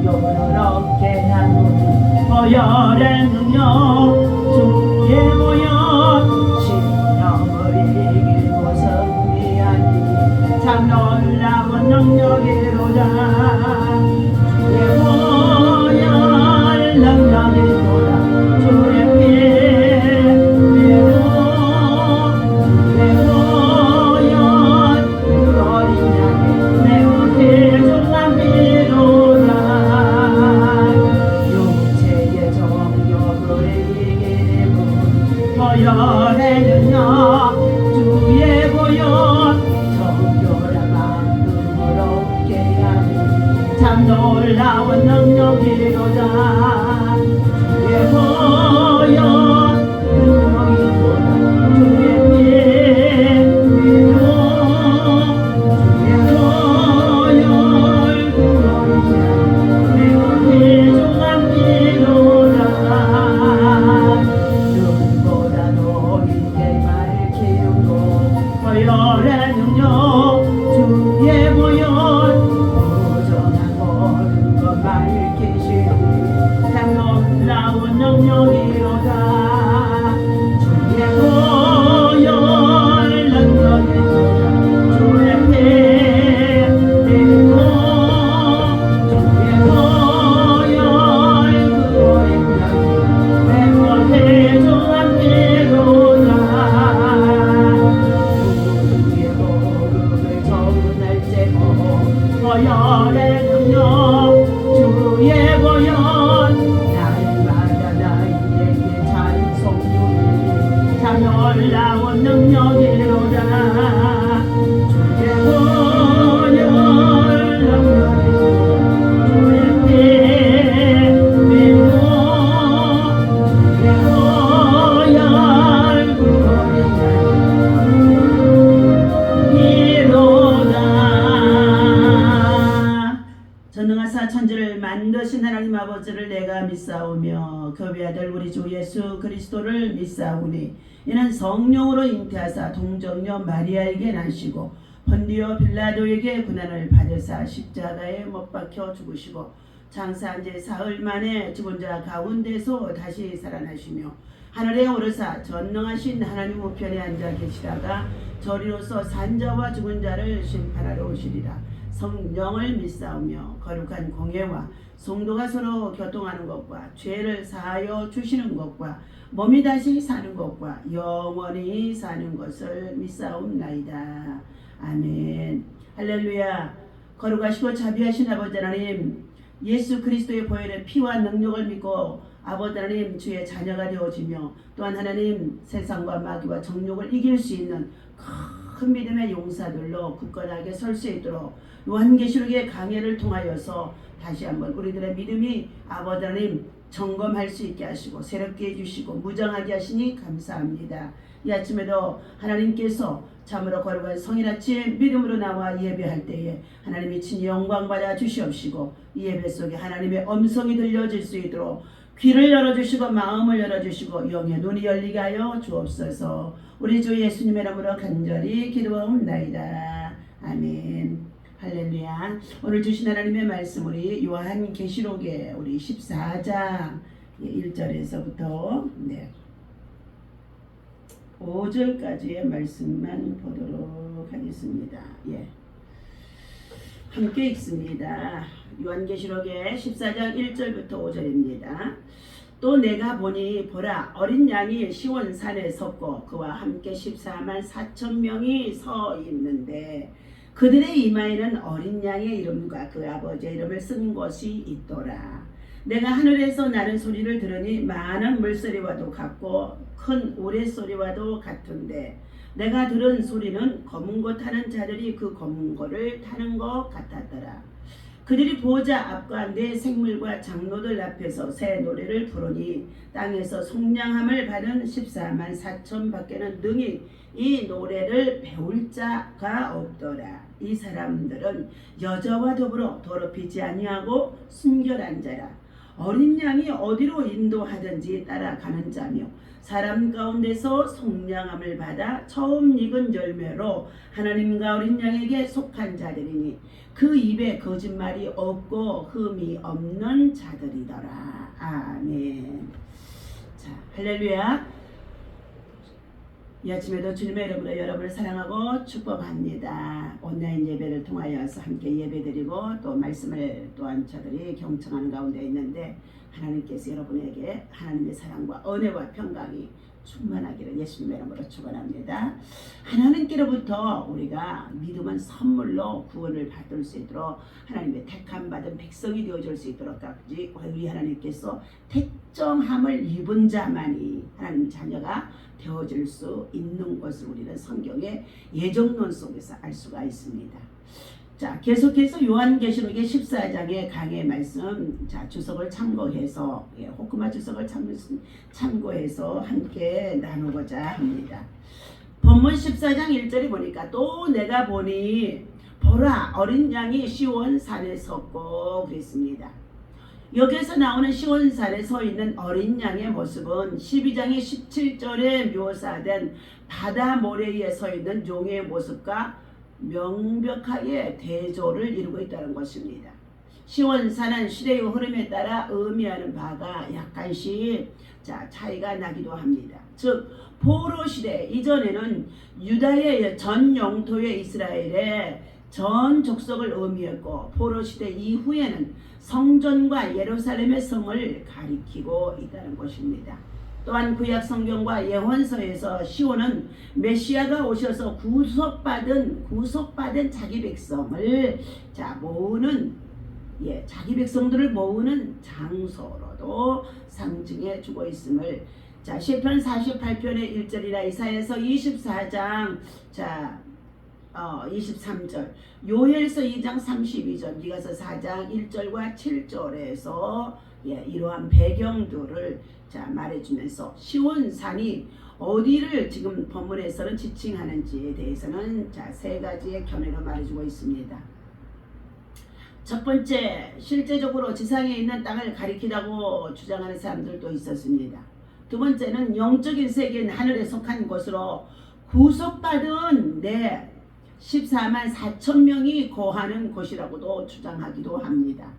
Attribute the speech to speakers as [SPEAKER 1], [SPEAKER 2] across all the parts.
[SPEAKER 1] 성교를 얻게 하노니 보혈의 능력 주의 보혈 신령을 이길 곳은 미하니 참 놀라운 능력이로다. 주의 보혈 능력이로다. 주의 피 주의 보혈 그 어린 양의 매우 귀중한 피로다. 육체의 정욕을 이기는 보혈의 능력 주의 보혈 정결한 마음을 얻게 하니 참 놀라운 능력이로다. 주의 보혈 능력이로다. 주의 피 주의 보혈 그 어린 양 매우 귀중한 피로다. 눈보다도 이게 밝히고 보혈의 능력 주의 보혈 부정한 모든 것 밝히시니 참 놀라운 능력이로다. 주의 보혈 능력이로다. 주의 피 그리고 주의 보혈 그 어린 양이 매우 귀중한 피로다. 누구의 복음을 전할 때고 보혈의 능력 주의 보혈 날마다 나에게 찬송 주니 참 놀라운 능력이로다. 주의 보혈 능력이로다. 주의 피 그리고 주의 보혈 그 어린 양이 전능하사 천지를 만드신 하나님 아버지를 내가 믿사오며 그 외아들 우리 주 예수 그리스도를 믿사오니 이는 성령으로 잉태하사 동정녀 마리아에게 나시고 본디오 빌라도에게 고난을 받으사 십자가에 못 박혀 죽으시고 장사한 지 사흘 만에 죽은 자 가운데서 다시 살아나시며 하늘에 오르사 전능하신 하나님 우편에 앉아 계시다가 저리로서 산자와 죽은 자를 심판하러 오시리라. 성령을 믿사오며 거룩한 공예와 성도가 서로 교통하는 것과 죄를 사하여 주시는 것과 몸이 다시 사는 것과 영원히 사는 것을 믿사옵나이다. 아멘. 할렐루야. 거룩하시고 자비하신 아버지 하나님, 예수 그리스도의 보혈의 피와 능력을 믿고 아버지 하나님 주의 자녀가 되어지며 또한 하나님 세상과 마귀와 정욕을 이길 수 있는 큰 믿음의 용사들로 굳건하게 설 수 있도록 요한계시록의 강해를 통하여서 다시 한번 우리들의 믿음이 아버지 하나님 점검할 수 있게 하시고 새롭게 해주시고 무장하게 하시니 감사합니다. 이 아침에도 하나님께서 참으로 거룩한 성인 아침 믿음으로 나와 예배할 때에 하나님이 친히 영광 받아 주시옵시고 이 예배 속에 하나님의 음성이 들려질 수 있도록 귀를 열어주시고 마음을 열어주시고 영의 눈이 열리게 하여 주옵소서. 우리 주 예수님의 이름으로 간절히 기도하옵나이다. 아멘. 할렐루야. 오늘 주신 하나님의 말씀 우리 요한계시록에 우리 14장 1절에서부터 5절까지의 말씀만 보도록 하겠습니다. 함께 읽습니다. 요한계시록의 14장 1절부터 5절입니다. 또 내가 보니 보라 어린 양이 시온 산에 섰고 그와 함께 14만 4천 명이 서 있는데 그들의 이마에는 어린 양의 이름과 그 아버지의 이름을 쓴 것이 있더라. 내가 하늘에서 나는 소리를 들으니 많은 물소리와도 같고 큰 우레소리와도 같은데 내가 들은 소리는 검은 거 타는 자들이 그 검은 거를 타는 것 같았더라. 그들이 보호자 앞과 네 생물과 장로들 앞에서 새 노래를 부르니 땅에서 속량함을 받은 14만 4천 밖에는 능히 이 노래를 배울 자가 없더라. 이 사람들은 여자와 더불어 더럽히지 아니하고 순결한 자라. 어린 양이 어디로 인도하든지 따라가는 자며 사람 가운데서 속량함을 받아 처음 익은 열매로 하나님과 어린 양에게 속한 자들이니 그 입에 거짓말이 없고 흠이 없는 자들이더라. 아멘. 자, 할렐루야. 이 아침에도 주님의 이름으로 여러분을 사랑하고 축복합니다. 온라인 예배를 통하여서 함께 예배드리고 또 말씀을 또한 저들이 경청하는 가운데 있는데 하나님께서 여러분에게 하나님의 사랑과 은혜와 평강이 충만하기를 예수님의 이름으로 축원합니다. 하나님께로부터 우리가 믿음은 선물로 구원을 받을 수 있도록 하나님의 택함 받은 백성이 되어줄 수 있도록까지 우리 하나님께서 택정함을 입은 자만이 하나님 자녀가 되어줄 수 있는 것을 우리는 성경의 예정론 속에서 알 수가 있습니다. 자, 계속해서 요한계시록의 14장의 강의 말씀, 자, 주석을 참고해서 호크마 주석을 참고해서 함께 나누고자 합니다. 본문 14장 1절에 보니까 또 내가 보니 보라 어린 양이 시온산에 섰고 그랬습니다. 여기에서 나오는 시온산에 서 있는 어린 양의 모습은 12장의 17절에 묘사된 바다 모래에 서 있는 용의 모습과 명백하게 대조를 이루고 있다는 것입니다. 시온산은 시대의 흐름에 따라 의미하는 바가 약간씩 차이가 나기도 합니다. 즉 포로 시대 이전에는 유다의 전 영토의 이스라엘의 전 족속을 의미했고 포로 시대 이후에는 성전과 예루살렘의 성을 가리키고 있다는 것입니다. 또한 구약 성경과 예언서에서 시온은 메시아가 오셔서 구속받은 자기 백성을 모으는 자기 백성들을 모으는 장소로도 상징해 주고 있음을 시편 48편의 1절이나 이사야서 24장 23절, 요엘서 2장 32절, 미가서 4장 1절과 7절에서 이러한 배경들을 말해주면서 시온산이 어디를 지금 본문에서는 지칭하는지에 대해서는 세 가지의 견해로 말해주고 있습니다. 첫 번째, 실제적으로 지상에 있는 땅을 가리키라고 주장하는 사람들도 있었습니다. 두 번째는 영적인 세계인 하늘에 속한 것으로 구속받은 14만 4천 명이 거하는 곳이라고도 주장하기도 합니다.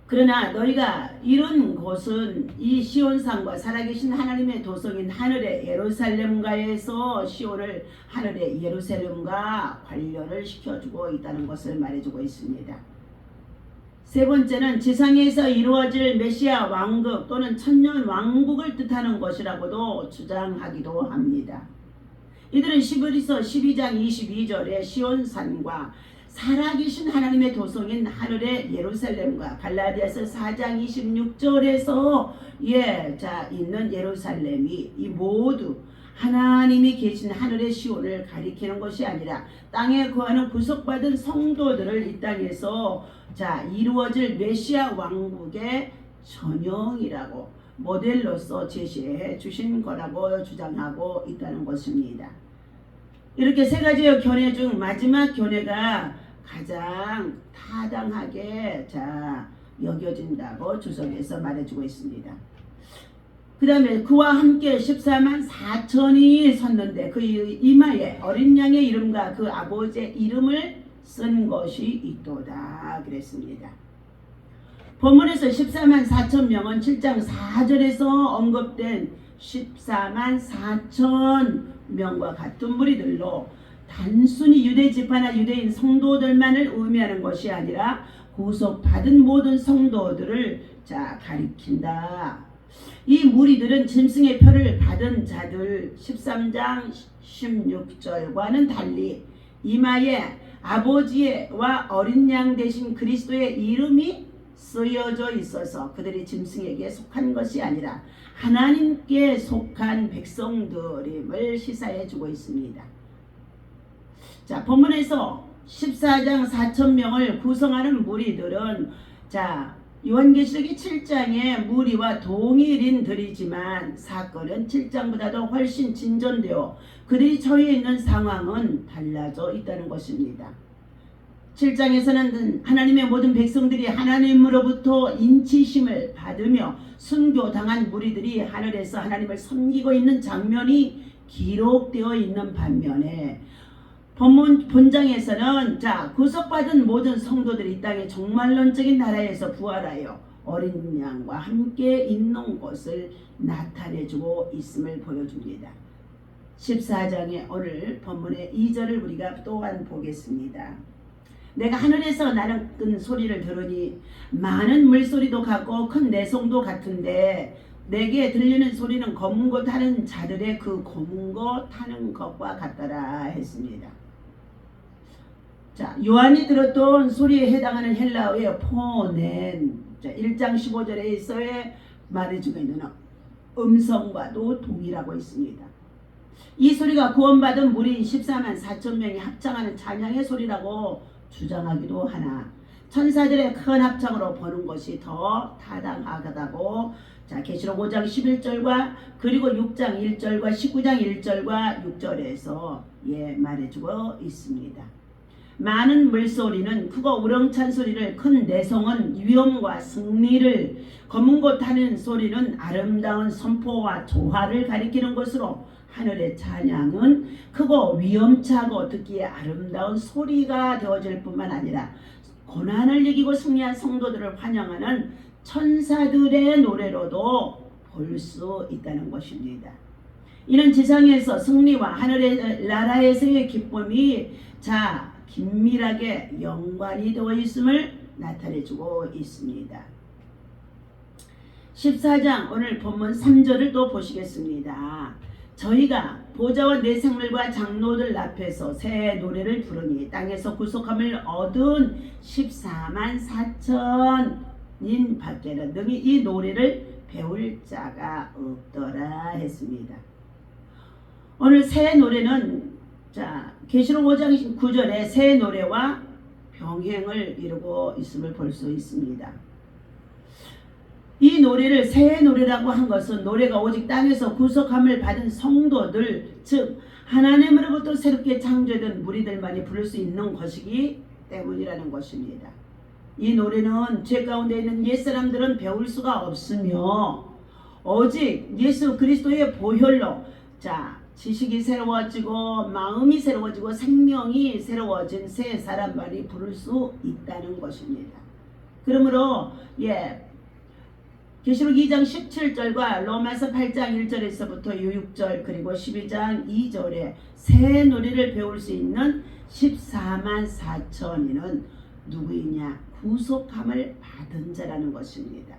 [SPEAKER 1] 그러나 너희가 이런 곳은 이 시온산과 살아계신 하나님의 도성인 하늘의 예루살렘과에서 시온을 하늘의 예루살렘과 관련을 시켜주고 있다는 것을 말해주고 있습니다. 세 번째는 지상에서 이루어질 메시아 왕국 또는 천년 왕국을 뜻하는 것이라고도 주장하기도 합니다. 이들은 시브리서 12장 22절에 시온산과 살아계신 하나님의 도성인 하늘의 예루살렘과 갈라디아서 4장 26절에서 있는 예루살렘이 이 모두 하나님이 계신 하늘의 시온을 가리키는 것이 아니라 땅에 거하는 구속받은 성도들을 이 땅에서 이루어질 메시아 왕국의 전형이라고 모델로서 제시해 주신 거라고 주장하고 있다는 것입니다. 이렇게 세 가지의 견해 중 마지막 견해가 가장 타당하게 여겨진다고 주석에서 말해주고 있습니다. 그 다음에 그와 함께 14만 4천이 섰는데 그 이마에 어린 양의 이름과 그 아버지의 이름을 쓴 것이 있도다 그랬습니다. 본문에서 14만 4천 명은 7장 4절에서 언급된 14만 4천 명과 같은 무리들로 단순히 유대 지파나 유대인 성도들만을 의미하는 것이 아니라 구속받은 모든 성도들을 가리킨다. 이 무리들은 짐승의 표를 받은 자들 13장 16절과는 달리 이마에 아버지와 어린 양 대신 그리스도의 이름이 쓰여져 있어서 그들이 짐승에게 속한 것이 아니라 하나님께 속한 백성들임을 시사해 주고 있습니다. 본문에서 14장 4천 명을 구성하는 무리들은 요한계시록이 7장의 무리와 동일인들이지만 사건은 7장보다도 훨씬 진전되어 그들이 처해 있는 상황은 달라져 있다는 것입니다. 7장에서는 하나님의 모든 백성들이 하나님으로부터 인치심을 받으며 순교당한 무리들이 하늘에서 하나님을 섬기고 있는 장면이 기록되어 있는 반면에 본장에서는 구속받은 모든 성도들이 이 땅의 종말론적인 나라에서 부활하여 어린 양과 함께 있는 것을 나타내주고 있음을 보여줍니다. 14장의 오늘 본문의 2절을 우리가 또한 보겠습니다. 내가 하늘에서 나는 큰 소리를 들으니 많은 물소리도 같고 큰 내성도 같은데 내게 들리는 소리는 검은 것 타는 자들의 그 검은 것 타는 것과 같더라 했습니다. 요한이 들었던 소리에 해당하는 헬라어의 포넨 1장 15절에서의 말해주고 있는 음성과도 동일하고 있습니다. 이 소리가 구원받은 무리인 14만 4천 명이 합창하는 찬양의 소리라고 주장하기도 하나 천사들의 큰 합창으로 보는 것이 더 타당하다고 계시록 5장 11절과 그리고 6장 1절과 19장 1절과 6절에서 말해주고 있습니다. 많은 물소리는 크고 우렁찬 소리를, 큰 내성은 위엄과 승리를, 검은 것 타는 소리는 아름다운 선포와 조화를 가리키는 것으로 하늘의 찬양은 크고 위엄차고 듣기에 아름다운 소리가 되어질 뿐만 아니라 고난을 이기고 승리한 성도들을 환영하는 천사들의 노래로도 볼 수 있다는 것입니다. 이는 지상에서 승리와 하늘의 나라에서의 기쁨이 긴밀하게 연관이 되어 있음을 나타내주고 있습니다. 14장 오늘 본문 3절을 또 보시겠습니다. 저희가 보좌와 내 생물과 장로들 앞에서 새 노래를 부르니 땅에서 구속함을 얻은 14만 4천인 밖에는 능히 이 노래를 배울 자가 없더라 했습니다. 오늘 새 노래는 계시록 5장 9절에 새 노래와 병행을 이루고 있음을 볼 수 있습니다. 이 노래를 새 노래라고 한 것은 노래가 오직 땅에서 구속함을 받은 성도들, 즉 하나님으로부터 새롭게 창조된 무리들만이 부를 수 있는 것이기 때문이라는 것입니다. 이 노래는 죄 가운데 있는 옛사람들은 배울 수가 없으며 오직 예수 그리스도의 보혈로 지식이 새로워지고 마음이 새로워지고 생명이 새로워진 새 사람만이 부를 수 있다는 것입니다. 그러므로 계시록 2장 17절과 로마서 8장 1절에서부터 6절 그리고 12장 2절에 새 노래를 배울 수 있는 14만 4천인은 누구이냐? 구속함을 받은 자라는 것입니다.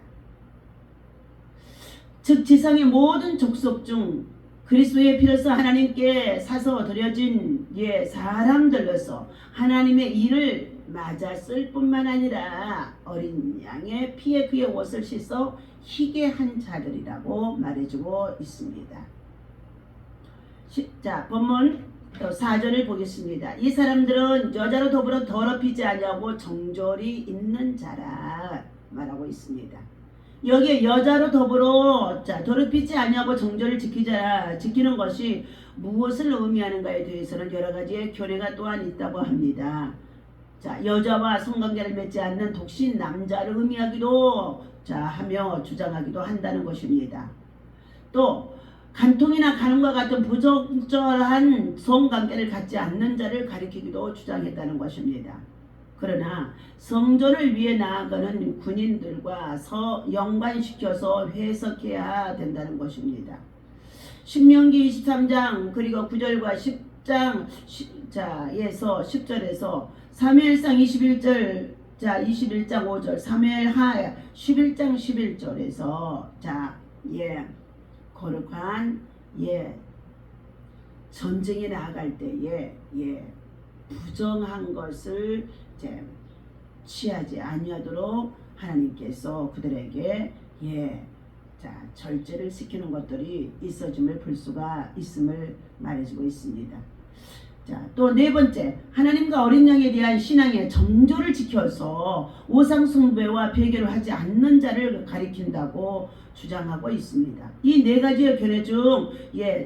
[SPEAKER 1] 즉 지상의 모든 족속 중 그리스도의 피로서 하나님께 사서 드려진 사람들로서 하나님의 일을 맞았을 뿐만 아니라 어린 양의 피에 그의 옷을 씻어 희게 한 자들이라고 말해주고 있습니다. 본문 4절을 보겠습니다. 이 사람들은 여자로 더불어 더럽히지 아니하고 정절이 있는 자라 말하고 있습니다. 여기에 여자로 더불어 더럽히지 아니하고 정절을 지키는 것이 무엇을 의미하는가에 대해서는 여러 가지의 교례가 또한 있다고 합니다. 여자와 성관계를 맺지 않는 독신 남자를 의미하기도 하며 주장하기도 한다는 것입니다. 또 간통이나 간음과 같은 부적절한 성관계를 갖지 않는 자를 가리키기도 주장했다는 것입니다. 그러나 성전을 위해 나아가는 군인들과 연관시켜서 해석해야 된다는 것입니다. 신명기 23장 그리고 9절과 10장 에서 10절에서 사무엘상 21절 21장 5절 사무엘하 11장 11절에서 거룩한 전쟁에 나아갈 때에 부정한 것을 취하지 아니하도록 하나님께서 그들에게 절제를 시키는 것들이 있어짐을 볼 수가 있음을 말해주고 있습니다. 자, 또 네 번째, 하나님과 어린 양에 대한 신앙의 정조를 지켜서 우상 숭배와 배교를 하지 않는 자를 가리킨다고 주장하고 있습니다. 이 네 가지의 견해 중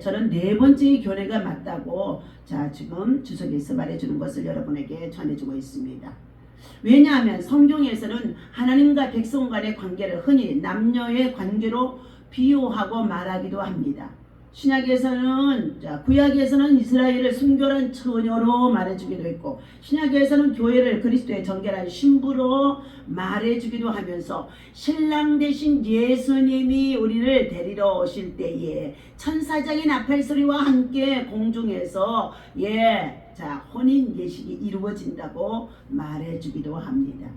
[SPEAKER 1] 저는 네 번째의 견해가 맞다고 지금 주석에서 말해주는 것을 여러분에게 전해주고 있습니다. 왜냐하면 성경에서는 하나님과 백성 간의 관계를 흔히 남녀의 관계로 비유하고 말하기도 합니다. 신약에서는 구약에서는 이스라엘을 순결한 처녀로 말해주기도 했고, 신약에서는 교회를 그리스도의 정결한 신부로 말해주기도 하면서 신랑 되신 예수님이 우리를 데리러 오실 때에 천사장의 나팔소리와 함께 공중에서 혼인 예식이 이루어진다고 말해주기도 합니다.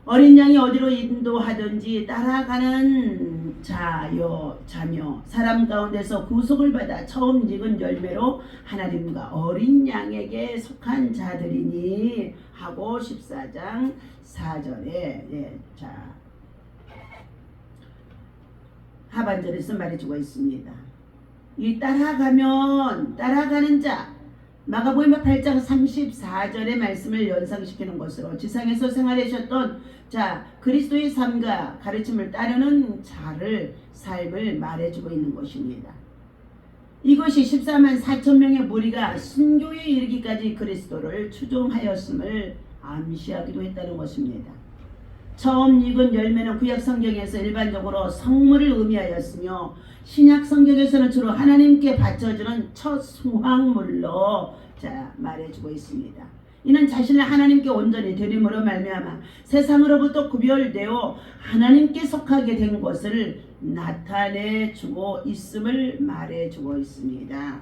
[SPEAKER 1] 어린 양이 어디로 인도하든지 따라가는 자며 사람 가운데서 구속을 받아 처음 익은 열매로 하나님과 어린 양에게 속한 자들이니 하고 14장 4절에 하반절에서 말해주고 있습니다. 이 따라가는 자, 마가복음 8장 34절의 말씀을 연상시키는 것으로 지상에서 생활하셨던 그리스도의 삶과 가르침을 따르는 삶을 말해주고 있는 것입니다. 이것이 14만 4천 명의 무리가 순교에 이르기까지 그리스도를 추종하였음을 암시하기도 했다는 것입니다. 처음 익은 열매는 구약 성경에서 일반적으로 성물을 의미하였으며 신약 성경에서는 주로 하나님께 바쳐주는 첫 수확물로 말해주고 있습니다. 이는 자신을 하나님께 온전히 드림으로 말미암아 세상으로부터 구별되어 하나님께 속하게 된 것을 나타내주고 있음을 말해주고 있습니다.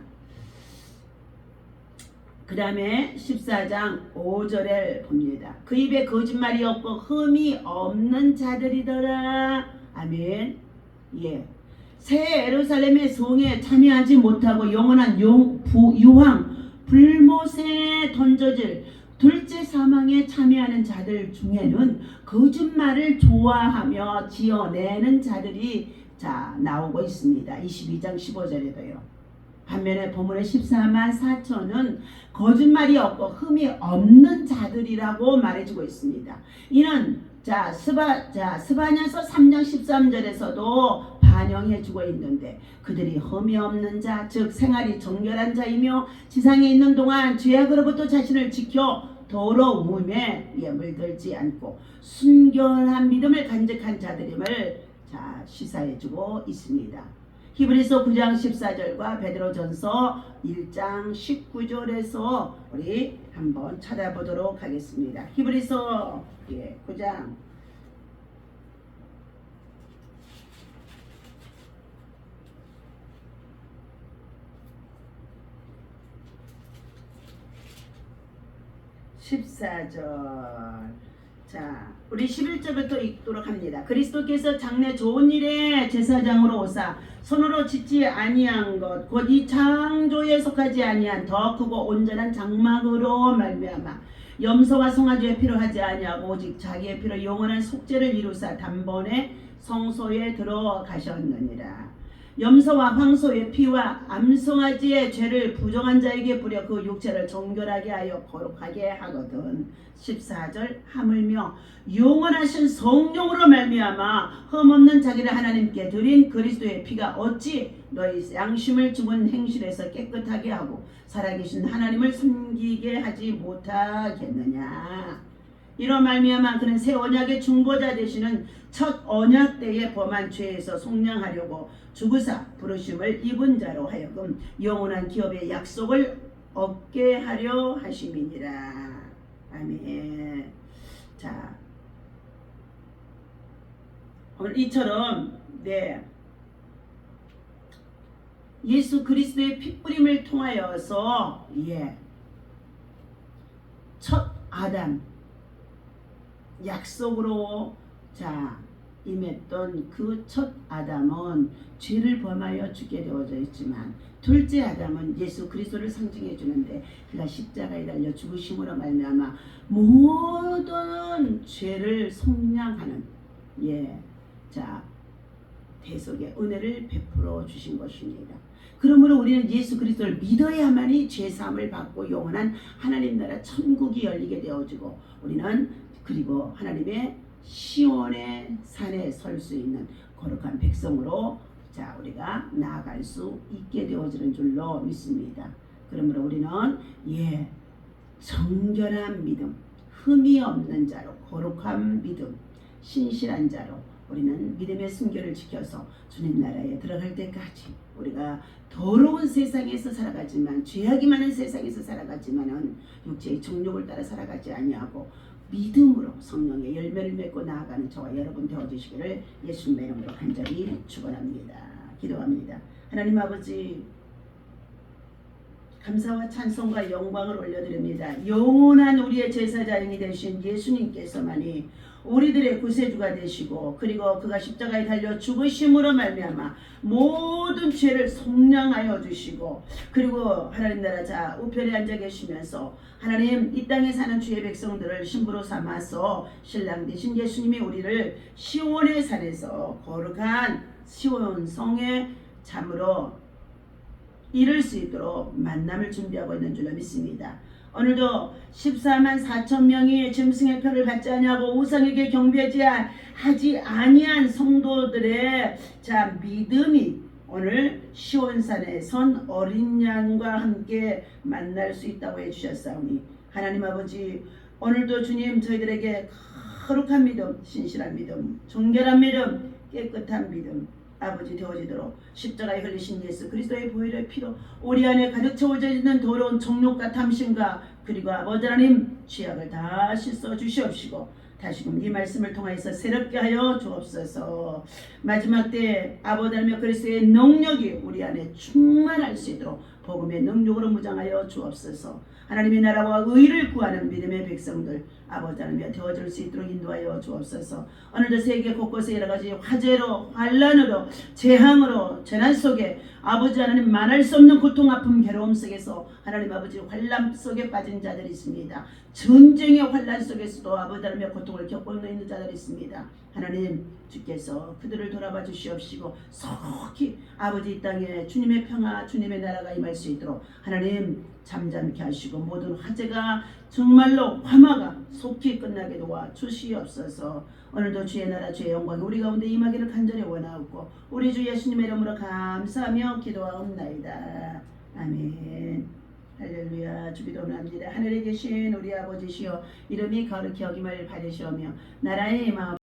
[SPEAKER 1] 그 다음에 14장 5절에 봅니다. 그 입에 거짓말이 없고 흠이 없는 자들이더라. 아멘. 새 예루살렘의 성에 참여하지 못하고 영원한 유황 불못에 던져질 둘째 사망에 참여하는 자들 중에는 거짓말을 좋아하며 지어내는 자들이 나오고 있습니다. 22장 15절에도요. 반면에 본문의 14만 4천은 거짓말이 없고 흠이 없는 자들이라고 말해주고 있습니다. 이는 스바냐서 3장 13절에서도 반영해주고 있는데, 그들이 흠이 없는 자, 즉 생활이 정결한 자이며 지상에 있는 동안 죄악으로부터 자신을 지켜 더러움에 물들지 않고 순결한 믿음을 간직한 자들임을 시사해주고 있습니다. 히브리서 9장 14절과 베드로전서 1장 19절에서 우리 한번 찾아보도록 하겠습니다. 히브리서 9장 14절. 우리 11절부터 읽도록 합니다. 그리스도께서 장래 좋은 일에 제사장으로 오사 손으로 짓지 아니한 것 곧 이 창조에 속하지 아니한 더 크고 온전한 장막으로 말미암아 염소와 송아지의 피로 하지 아니하고 오직 자기의 피로 영원한 속죄를 이루사 단번에 성소에 들어가셨느니라. 염소와 황소의 피와 암송아지의 죄를 부정한 자에게 부려 그 육체를 정결하게 하여 거룩하게 하거든. 14절 하물며 영원하신 성령으로 말미암아 흠없는 자기를 하나님께 드린 그리스도의 피가 어찌 너희 양심을 죽은 행실에서 깨끗하게 하고 살아계신 하나님을 섬기게 하지 못하겠느냐. 이로 말미암아 그는 새 언약의 중보자 되시는 첫 언약 때에 범한 죄에서 속량하려고 죽으사 부르심을 입은 자로 하여금 영원한 기업의 약속을 얻게 하려 하심이니라. 아멘. 오늘 이처럼 예수 그리스도의 핏부림을 통하여서 첫 아담 약속으로 임했던 그 첫 아담은 죄를 범하여 죽게 되어져 있지만 둘째 아담은 예수 그리스도를 상징해 주는데 그가 십자가에 달려 죽으심으로 말미암아 모든 죄를 속량하는 대속의 은혜를 베풀어 주신 것입니다. 그러므로 우리는 예수 그리스도를 믿어야만이 죄사함을 받고 영원한 하나님 나라 천국이 열리게 되어지고 우리는 그리고 하나님의 시온의 산에 설 수 있는 거룩한 백성으로 자 우리가 나아갈 수 있게 되어지는 줄로 믿습니다. 그러므로 우리는 정결한 믿음, 흠이 없는 자로 거룩한 믿음, 신실한 자로 우리는 믿음의 순결을 지켜서 주님 나라에 들어갈 때까지 우리가 더러운 세상에서 살아가지만 죄악이 많은 세상에서 살아가지만은 육체의 정욕을 따라 살아가지 아니하고 믿음으로 성령의 열매를 맺고 나아가는 저와 여러분 되어주시기를 예수님의 이름으로 간절히 축원합니다. 기도합니다. 하나님 아버지 감사와 찬송과 영광을 올려드립니다. 영원한 우리의 제사장이 되신 예수님께서만이 우리들의 구세주가 되시고 그리고 그가 십자가에 달려 죽으심으로 말미암아 모든 죄를 속량하여 주시고 그리고 하나님 나라 자 우편에 앉아 계시면서 하나님 이 땅에 사는 주의 백성들을 신부로 삼아서 신랑 되신 예수님이 우리를 시온의 산에서 거룩한 시온 성에 잠으로 이룰 수 있도록 만남을 준비하고 있는 줄로 믿습니다. 오늘도 14만 4천 명이 짐승의 표를 받지 아니하고 우상에게 경배하지 아니한 성도들의 자 믿음이 오늘 시온산에 선 어린 양과 함께 만날 수 있다고 해주셨사오니 하나님 아버지 오늘도 주님 저희들에게 거룩한 믿음, 신실한 믿음, 정결한 믿음, 깨끗한 믿음 아버지 되어지도록 십자가에 흘리신 예수 그리스도의 보혈의 피로 우리 안에 가득 채워져 있는 더러운 정욕과 탐심과 그리고 아버지 하나님 죄악을 다 씻어 주시옵시고 다시금 이 말씀을 통하여서 새롭게 하여 주옵소서. 마지막 때 아버지 하나님 그리스도의 능력이 우리 안에 충만할 수 있도록 복음의 능력으로 무장하여 주옵소서. 하나님의 나라와 의를 구하는 믿음의 백성들 아버지 하나님 되어줄 수 있도록 인도하여 주옵소서. 오늘도 세계 곳곳에 여러가지 화재로 환란으로 재앙으로 재난 속에 아버지 하나님 말할 수 없는 고통 아픔 괴로움 속에서 하나님 아버지 환란 속에 빠진 자들이 있습니다. 전쟁의 환란 속에서도 아버지 하나님의 고통을 겪고 있는 자들이 있습니다. 하나님 주께서 그들을 돌아봐 주시옵시고 속히 아버지 이 땅에 주님의 평화 주님의 나라가 임할 수 있도록 하나님 잠잠케 하시고 모든 화재가 정말로 화마가 속히 끝나게 도와 주시옵소서. 오늘도 주의 나라 주의 영광이 우리 가운데 임하기를 간절히 원하옵고 우리 주 예수님의 이름으로 감사하며 기도하옵나이다. 아멘. 할렐루야. 주기도합니다. 하늘에 계신 우리 아버지시여 이름이 거룩히 여김을 받으시오며 나라의 임하